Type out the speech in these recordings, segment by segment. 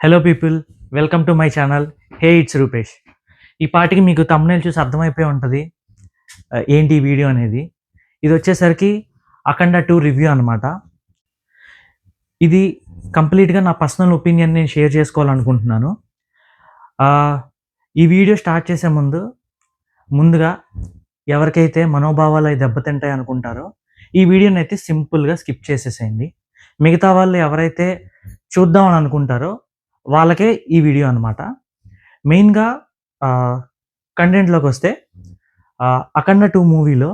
Hello people, welcome to my channel. Hey it's Rupesh. ఈ పాటికి మీకు thumbnail చూసి అర్థమైపోయి ఉంటుంది ఏంటి ఈ వీడియో అనేది. ఇది వచ్చేసరికి అఖండ 2 రివ్యూ అనమాట. ఇది కంప్లీట్గా నా పర్సనల్ ఒపీనియన్ నేను షేర్ చేసుకోవాలనుకుంటున్నాను. ఈ వీడియో స్టార్ట్ చేసే ముందుగా ఎవరికైతే మనోభావాలు అవి దెబ్బతింటాయి అనుకుంటారో ఈ వీడియోని అయితే సింపుల్గా స్కిప్ చేసేసేయండి. మిగతా వాళ్ళు ఎవరైతే చూద్దామని అనుకుంటారో వాళ్ళకే ఈ వీడియో అనమాట. మెయిన్గా కంటెంట్లోకి వస్తే అఖండ 2 మూవీలో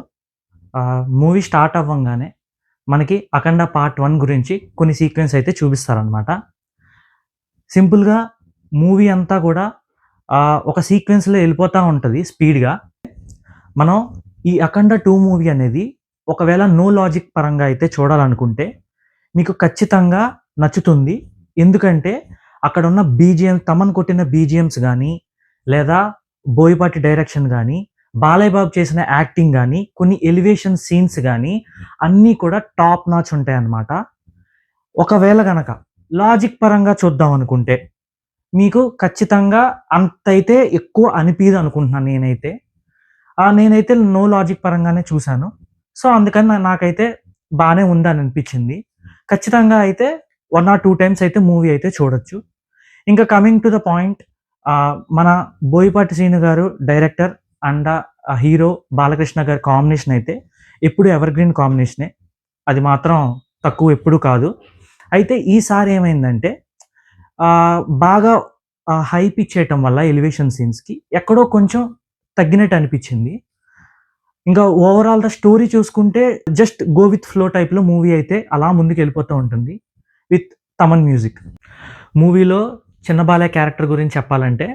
మూవీ స్టార్ట్ అవ్వంగానే మనకి అఖండ పార్ట్ 1 గురించి కొన్ని సీక్వెన్స్ అయితే చూపిస్తారనమాట. సింపుల్గా మూవీ అంతా కూడా ఒక సీక్వెన్స్లో వెళ్ళిపోతూ ఉంటుంది స్పీడ్గా. మనం ఈ అఖండ 2 మూవీ అనేది ఒకవేళ నో లాజిక్ పరంగా అయితే చూడాలనుకుంటే మీకు ఖచ్చితంగా నచ్చుతుంది. ఎందుకంటే అక్కడ ఉన్న బీజిఎం, తమన్ కొట్టిన బీజిఎమ్స్ కానీ, లేదా బోయపాటి డైరెక్షన్ కానీ, బాలయ్య బాబు చేసిన యాక్టింగ్ కానీ, కొన్ని ఎలివేషన్ సీన్స్ కానీ అన్నీ కూడా టాప్ నాచ్ ఉంటాయి అన్నమాట. ఒకవేళ గనక లాజిక్ పరంగా చూద్దాం అనుకుంటే మీకు ఖచ్చితంగా అంతైతే ఎక్కువ అనిపించదు అనుకుంటున్నాను నేనైతే. నేనైతే నో లాజిక్ పరంగానే చూశాను. సో అందుకని నాకైతే బాగానే ఉందని అనిపించింది. ఖచ్చితంగా అయితే 1 or 2 టైమ్స్ అయితే మూవీ అయితే చూడొచ్చు. ఇంకా కమింగ్ టు ద పాయింట్, మన బోయపాటి శ్రీను గారు డైరెక్టర్ అండ్ హీరో బాలకృష్ణ గారి కాంబినేషన్ అయితే ఎప్పుడు ఎవర్ గ్రీన్ కాంబినేషనే, అది మాత్రం తక్కువ ఎప్పుడు కాదు. అయితే ఈసారి ఏమైందంటే బాగా హైప్ ఇచ్చేయటం వల్ల ఎలివేషన్ సీన్స్కి ఎక్కడో కొంచెం తగ్గినట్టు అనిపించింది. ఇంకా ఓవరాల్ ద స్టోరీ చూసుకుంటే జస్ట్ గో విత్ ఫ్లో టైప్లో మూవీ అయితే అలా ముందుకు వెళ్ళిపోతూ ఉంటుంది విత్ తమన్ మ్యూజిక్. మూవీలో చిన్న బాలయ్య క్యారెక్టర్ గురించి చెప్పాలంటే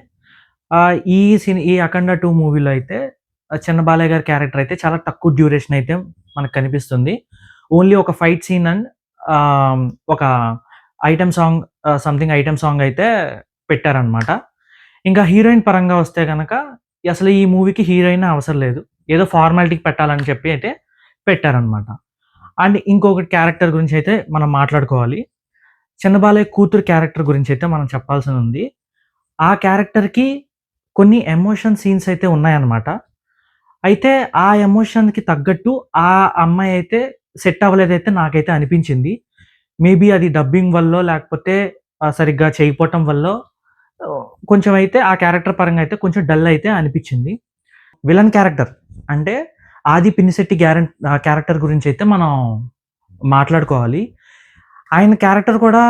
ఈ అఖండ 2 మూవీలో అయితే చిన్న బాలయ్య గారి క్యారెక్టర్ అయితే చాలా తక్కువ డ్యూరేషన్ అయితే మనకు కనిపిస్తుంది. ఓన్లీ ఒక ఫైట్ సీన్ అండ్ ఒక item song, something item song అయితే పెట్టారనమాట. ఇంకా హీరోయిన్ పరంగా వస్తే కనుక అసలు ఈ మూవీకి హీరోయిన్ అవసరం లేదు, ఏదో ఫార్మాలిటీకి పెట్టాలని చెప్పి అయితే పెట్టారనమాట. అండ్ ఇంకొకటి క్యారెక్టర్ గురించి అయితే మనం మాట్లాడుకోవాలి. చిన్న బాలయ్య కూతురు క్యారెక్టర్ గురించి అయితే మనం చెప్పాల్సి ఉంది. ఆ క్యారెక్టర్కి కొన్ని ఎమోషన్ సీన్స్ అయితే ఉన్నాయన్నమాట. అయితే ఆ ఎమోషన్కి తగ్గట్టు ఆ అమ్మాయి అయితే సెట్ అవ్వలేదైతే నాకైతే అనిపించింది. మేబీ అది డబ్బింగ్ వల్ల లేకపోతే సరిగ్గా చేయకపోవటం వల్ల కొంచెం అయితే ఆ క్యారెక్టర్ పరంగా అయితే కొంచెం డల్ అయితే అనిపించింది. విలన్ క్యారెక్టర్ అంటే ఆది పినిశెట్టి క్యారెక్టర్ గురించి అయితే మనం మాట్లాడుకోవాలి. ఆయన క్యారెక్టర్ కూడా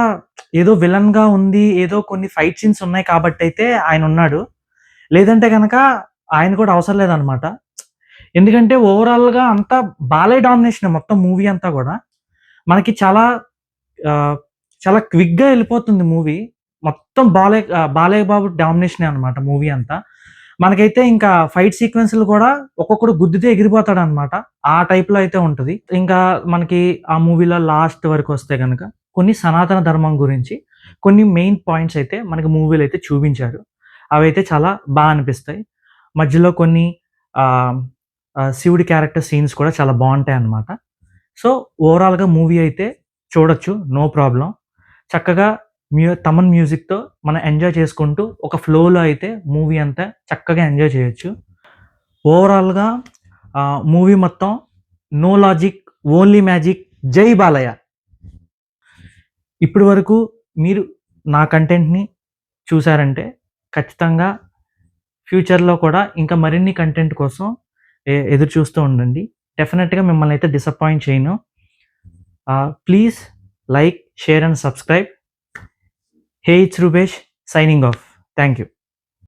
ఏదో విలన్గా ఉంది, ఏదో కొన్ని ఫైట్ సీన్స్ ఉన్నాయి కాబట్టి అయితే ఆయన ఉన్నాడు. లేదంటే కనుక ఆయన కూడా అవసరం లేదనమాట. ఎందుకంటే ఓవరాల్గా అంతా బాలయ్య డామినేషన్ మొత్తం మూవీ అంతా కూడా మనకి చాలా చాలా క్విక్గా వెళ్ళిపోతుంది మూవీ. మొత్తం బాలయ్య బాబు డామినేషనే అనమాట మూవీ అంతా. మనకైతే ఇంకా ఫైట్ సీక్వెన్స్లు కూడా ఒక్కొక్కడు గుద్దితే ఎగిరిపోతాడు అనమాట, ఆ టైప్లో అయితే ఉంటుంది. ఇంకా మనకి ఆ మూవీలో లాస్ట్ వరకు వస్తే కనుక కొన్ని సనాతన ధర్మం గురించి కొన్ని మెయిన్ పాయింట్స్ అయితే మనకి మూవీలో అయితే చూపించారు. అవి అయితే చాలా బాగా అనిపిస్తాయి. మధ్యలో కొన్ని శివుడి క్యారెక్టర్ సీన్స్ కూడా చాలా బాగుంటాయి అన్నమాట. సో ఓవరాల్గా మూవీ అయితే చూడొచ్చు, నో ప్రాబ్లం. చక్కగా తమన్ మ్యూజిక్తో మనం ఎంజాయ్ చేసుకుంటూ ఒక ఫ్లోలో అయితే మూవీ అంతా చక్కగా ఎంజాయ్ చేయొచ్చు. ఓవరాల్గా మూవీ మొత్తం నో లాజిక్, ఓన్లీ మ్యాజిక్, జై బాలయ్య. ఇప్పటి వరకు మీరు నా కంటెంట్ని చూసారంటే ఖచ్చితంగా ఫ్యూచర్లో కూడా ఇంకా మరిన్ని కంటెంట్ కోసం ఎదురు చూస్తూ ఉండండి. డెఫినెట్గా మిమ్మల్ని అయితే డిసప్పాయింట్ చేయను. Please like, share and subscribe. Hey, it's Rupesh signing off. Thank you.